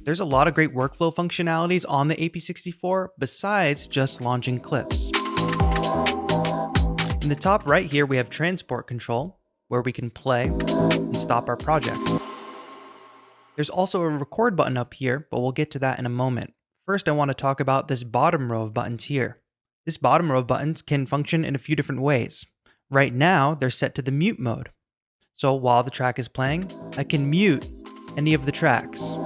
There's a lot of great workflow functionalities on the AP64 besides just launching clips. In the top right here, we have transport control, where we can play and stop our project. There's also a record button up here, but we'll get to that in a moment. First, I want to talk about this bottom row of buttons here. This bottom row of buttons can function in a few different ways. Right now, they're set to the mute mode. So while the track is playing, I can mute any of the tracks.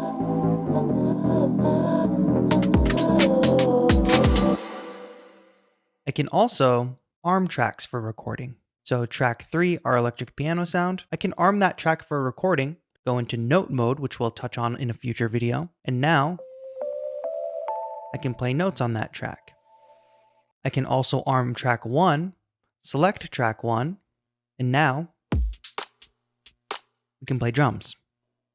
I can also arm tracks for recording. So track 3, our electric piano sound, I can arm that track for recording, go into note mode, which we'll touch on in a future video, and now I can play notes on that track. I can also arm track 1, select track 1, and now we can play drums.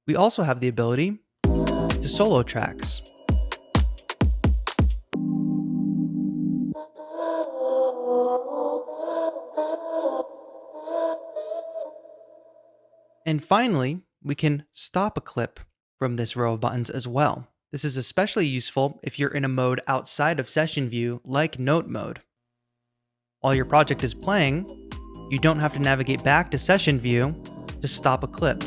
We also have the ability to solo tracks. And finally, we can stop a clip from this row of buttons as well. This is especially useful if you're in a mode outside of session view, like note mode. While your project is playing, you don't have to navigate back to session view to stop a clip.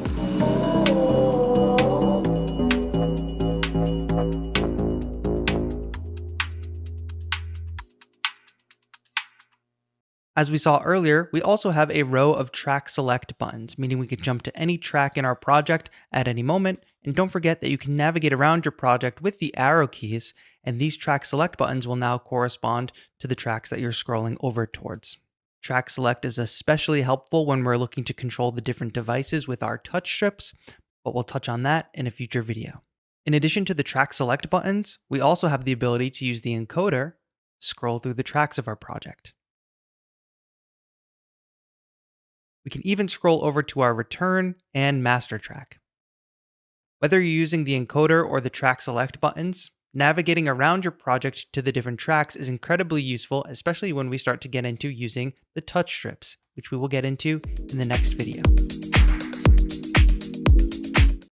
As we saw earlier, we also have a row of track select buttons, meaning we can jump to any track in our project at any moment. And don't forget that you can navigate around your project with the arrow keys, and these track select buttons will now correspond to the tracks that you're scrolling over towards. Track select is especially helpful when we're looking to control the different devices with our touch strips, but we'll touch on that in a future video. In addition to the track select buttons, we also have the ability to use the encoder to scroll through the tracks of our project. We can even scroll over to our return and master track. Whether you're using the encoder or the track select buttons, navigating around your project to the different tracks is incredibly useful, especially when we start to get into using the touch strips, which we will get into in the next video.